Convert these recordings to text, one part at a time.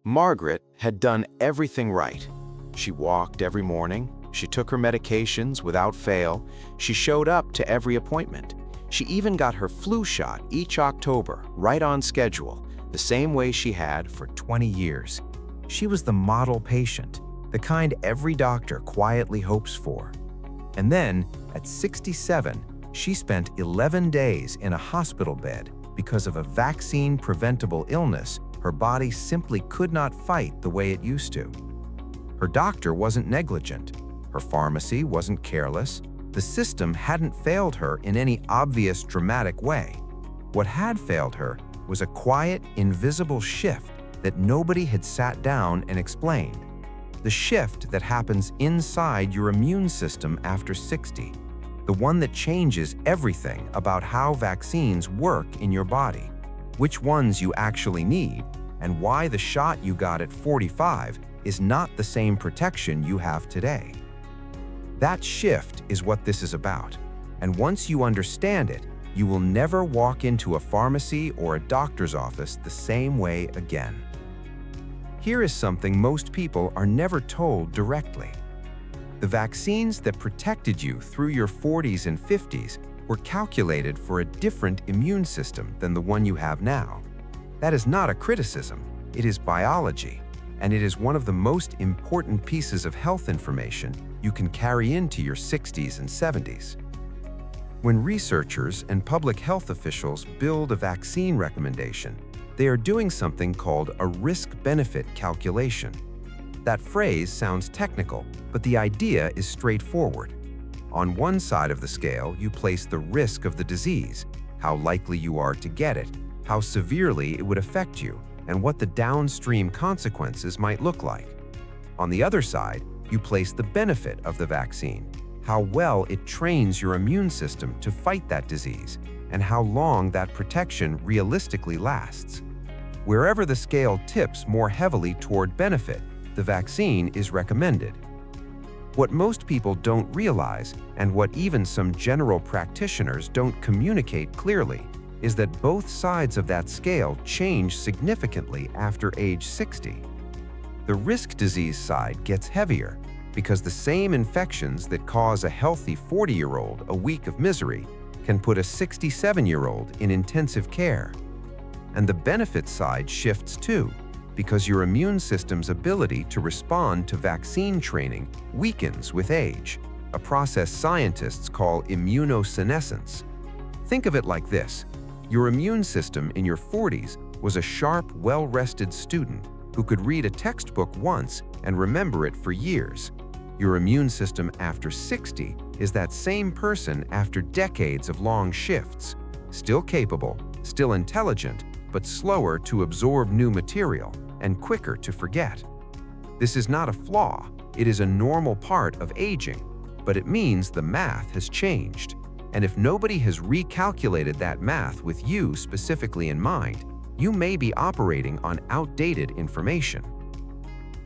Margaret had done everything right. She walked every morning, she took her medications without fail, she showed up to every appointment. She even got her flu shot each October, right on schedule, the same way she had for 20 years. She was the model patient, the kind every doctor quietly hopes for. And then, at 67, she spent 11 days in a hospital bed because of a vaccine-preventable illness her body simply could not fight the way it used to. Her doctor wasn't negligent. Her pharmacy wasn't careless. The system hadn't failed her in any obvious, dramatic way. What had failed her was a quiet, invisible shift that nobody had sat down and explained. The shift that happens inside your immune system after 60. The one that changes everything about how vaccines work in your body, which ones you actually need, and why the shot you got at 45 is not the same protection you have today. That shift is what this is about, and once you understand it, you will never walk into a pharmacy or a doctor's office the same way again. Here is something most people are never told directly. The vaccines that protected you through your 40s and 50s were calculated for a different immune system than the one you have now. That is not a criticism, it is biology, and it is one of the most important pieces of health information you can carry into your 60s and 70s. When researchers and public health officials build a vaccine recommendation, they are doing something called a risk-benefit calculation. That phrase sounds technical, but the idea is straightforward. On one side of the scale, you place the risk of the disease, how likely you are to get it, how severely it would affect you, and what the downstream consequences might look like. On the other side, you place the benefit of the vaccine, how well it trains your immune system to fight that disease, and how long that protection realistically lasts. Wherever the scale tips more heavily toward benefit, the vaccine is recommended. What most people don't realize, and what even some general practitioners don't communicate clearly, is that both sides of that scale change significantly after age 60. The risk disease side gets heavier because the same infections that cause a healthy 40-year-old a week of misery can put a 67-year-old in intensive care. And the benefit side shifts too, because your immune system's ability to respond to vaccine training weakens with age, a process scientists call immunosenescence. Think of it like this. Your immune system in your 40s was a sharp, well-rested student who could read a textbook once and remember it for years. Your immune system after 60 is that same person after decades of long shifts, still capable, still intelligent, but slower to absorb new material and quicker to forget. This is not a flaw, it is a normal part of aging, but it means the math has changed. And if nobody has recalculated that math with you specifically in mind, you may be operating on outdated information.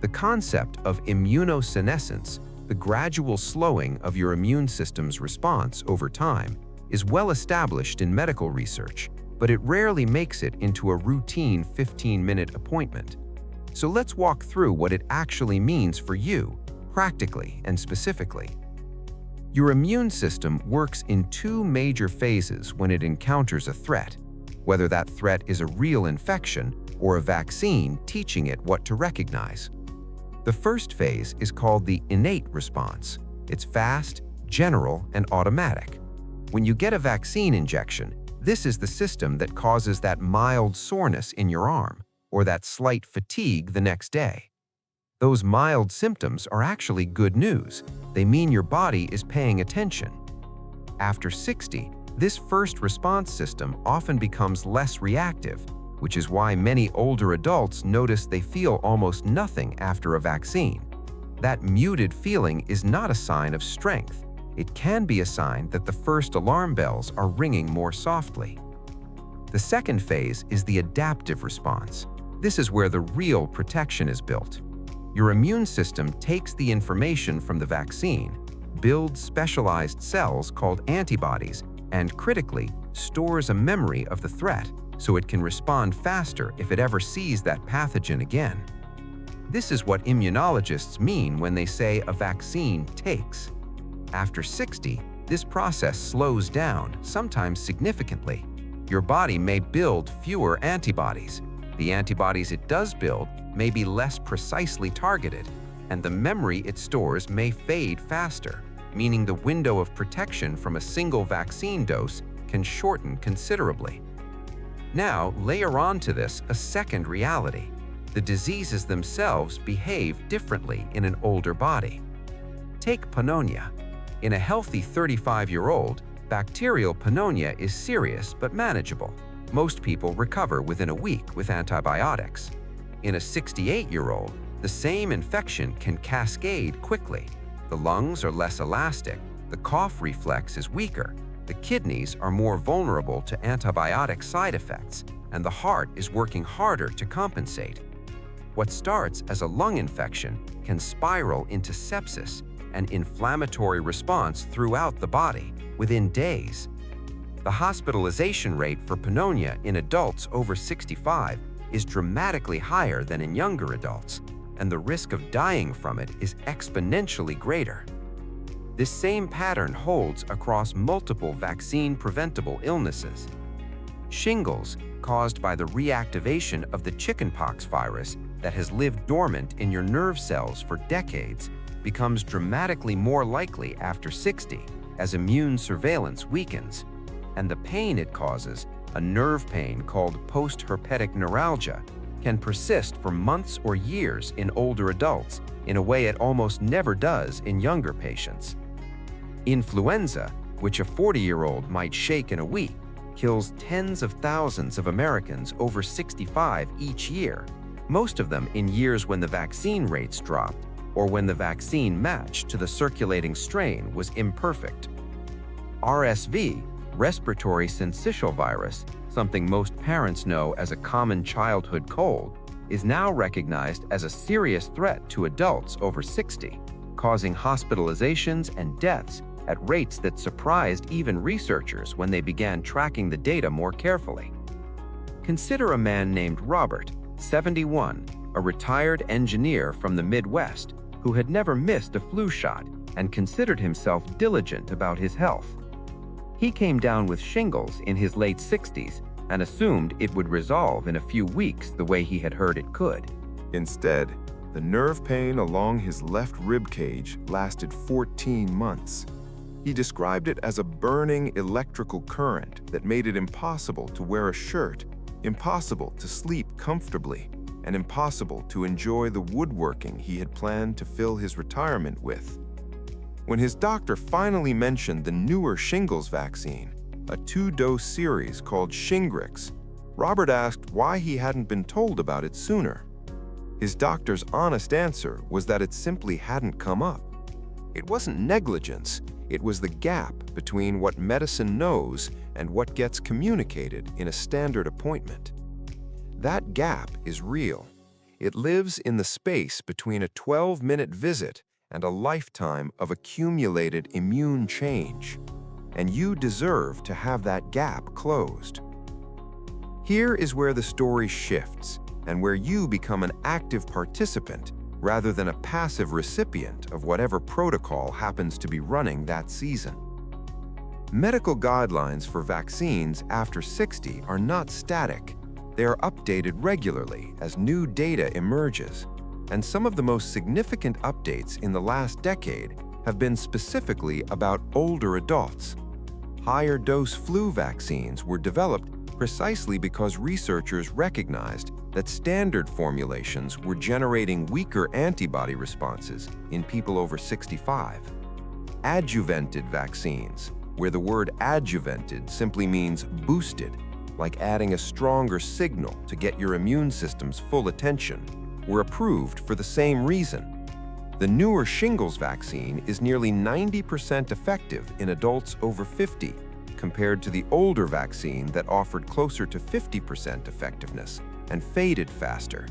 The concept of immunosenescence, the gradual slowing of your immune system's response over time, is well established in medical research, but it rarely makes it into a routine 15-minute appointment. So let's walk through what it actually means for you, practically and specifically. Your immune system works in two major phases when it encounters a threat, whether that threat is a real infection or a vaccine teaching it what to recognize. The first phase is called the innate response. It's fast, general, and automatic. When you get a vaccine injection, this is the system that causes that mild soreness in your arm or that slight fatigue the next day. Those mild symptoms are actually good news. They mean your body is paying attention. After 60, this first response system often becomes less reactive, which is why many older adults notice they feel almost nothing after a vaccine. That muted feeling is not a sign of strength. It can be a sign that the first alarm bells are ringing more softly. The second phase is the adaptive response. This is where the real protection is built. Your immune system takes the information from the vaccine, builds specialized cells called antibodies, and critically, stores a memory of the threat so it can respond faster if it ever sees that pathogen again. This is what immunologists mean when they say a vaccine takes. After 60, this process slows down, sometimes significantly. Your body may build fewer antibodies. The antibodies it does build may be less precisely targeted, and the memory it stores may fade faster, meaning the window of protection from a single vaccine dose can shorten considerably. Now, layer onto this a second reality. The diseases themselves behave differently in an older body. Take pneumonia. In a healthy 35-year-old, bacterial pneumonia is serious but manageable. Most people recover within a week with antibiotics. In a 68-year-old, the same infection can cascade quickly. The lungs are less elastic, the cough reflex is weaker, the kidneys are more vulnerable to antibiotic side effects, and the heart is working harder to compensate. What starts as a lung infection can spiral into sepsis, an inflammatory response throughout the body within days. The hospitalization rate for pneumonia in adults over 65 is dramatically higher than in younger adults, and the risk of dying from it is exponentially greater. This same pattern holds across multiple vaccine-preventable illnesses. Shingles, caused by the reactivation of the chickenpox virus that has lived dormant in your nerve cells for decades, becomes dramatically more likely after 60 as immune surveillance weakens, and the pain it causes, a nerve pain called post-herpetic neuralgia, can persist for months or years in older adults in a way it almost never does in younger patients. Influenza, which a 40-year-old might shake in a week, kills tens of thousands of Americans over 65 each year, most of them in years when the vaccine rates dropped or when the vaccine match to the circulating strain was imperfect. RSV, respiratory syncytial virus, something most parents know as a common childhood cold, is now recognized as a serious threat to adults over 60, causing hospitalizations and deaths at rates that surprised even researchers when they began tracking the data more carefully. Consider a man named Robert, 71, a retired engineer from the Midwest who had never missed a flu shot and considered himself diligent about his health. He came down with shingles in his late 60s and assumed it would resolve in a few weeks the way he had heard it could. Instead, the nerve pain along his left rib cage lasted 14 months. He described it as a burning electrical current that made it impossible to wear a shirt, impossible to sleep comfortably, and impossible to enjoy the woodworking he had planned to fill his retirement with. When his doctor finally mentioned the newer shingles vaccine, a 2-dose series called Shingrix, Robert asked why he hadn't been told about it sooner. His doctor's honest answer was that it simply hadn't come up. It wasn't negligence, it was the gap between what medicine knows and what gets communicated in a standard appointment. That gap is real. It lives in the space between a 12-minute visit and a lifetime of accumulated immune change, and you deserve to have that gap closed. Here is where the story shifts and where you become an active participant rather than a passive recipient of whatever protocol happens to be running that season. Medical guidelines for vaccines after 60 are not static. They are updated regularly as new data emerges, and some of the most significant updates in the last decade have been specifically about older adults. Higher dose flu vaccines were developed precisely because researchers recognized that standard formulations were generating weaker antibody responses in people over 65. Adjuvanted vaccines, where the word adjuvanted simply means boosted, like adding a stronger signal to get your immune system's full attention, were approved for the same reason. The newer shingles vaccine is nearly 90% effective in adults over 50, compared to the older vaccine that offered closer to 50% effectiveness and faded faster.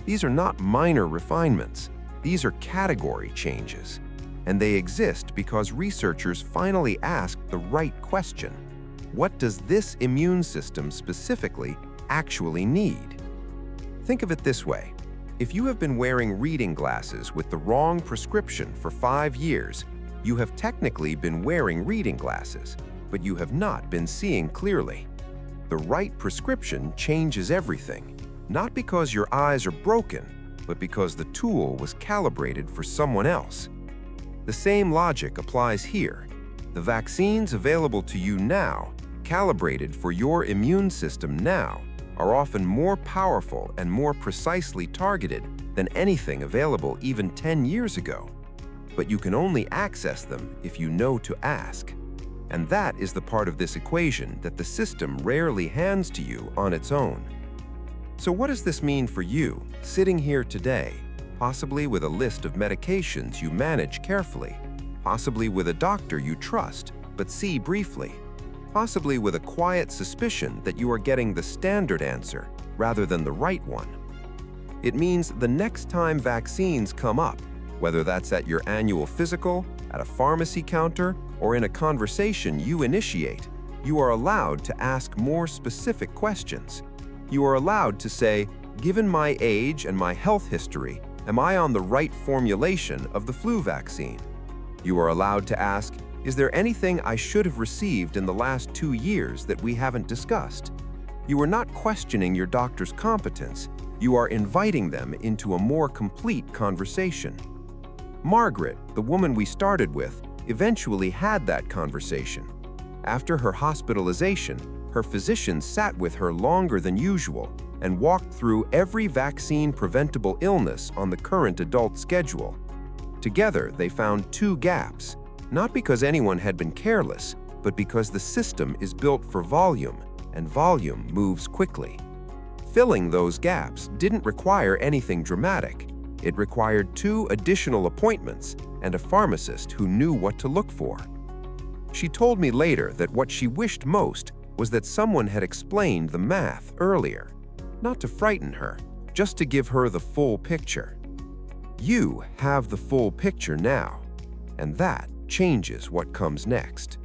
These are not minor refinements. These are category changes, and they exist because researchers finally asked the right question. What does this immune system specifically actually need? Think of it this way. If you have been wearing reading glasses with the wrong prescription for 5 years, you have technically been wearing reading glasses, but you have not been seeing clearly. The right prescription changes everything, not because your eyes are broken, but because the tool was calibrated for someone else. The same logic applies here. The vaccines available to you now, calibrated for your immune system now, are often more powerful and more precisely targeted than anything available even 10 years ago. But you can only access them if you know to ask. And that is the part of this equation that the system rarely hands to you on its own. So what does this mean for you, sitting here today, possibly with a list of medications you manage carefully, possibly with a doctor you trust but see briefly, possibly with a quiet suspicion that you are getting the standard answer rather than the right one? It means the next time vaccines come up, whether that's at your annual physical, at a pharmacy counter, or in a conversation you initiate, you are allowed to ask more specific questions. You are allowed to say, given my age and my health history, am I on the right formulation of the flu vaccine? You are allowed to ask, is there anything I should have received in the last 2 years that we haven't discussed? You are not questioning your doctor's competence. You are inviting them into a more complete conversation. Margaret, the woman we started with, eventually had that conversation. After her hospitalization, her physician sat with her longer than usual and walked through every vaccine-preventable illness on the current adult schedule. Together, they found 2 gaps, not because anyone had been careless, but because the system is built for volume, and volume moves quickly. Filling those gaps didn't require anything dramatic. It required 2 additional appointments and a pharmacist who knew what to look for. She told me later that what she wished most was that someone had explained the math earlier, not to frighten her, just to give her the full picture. You have the full picture now, and that changes what comes next.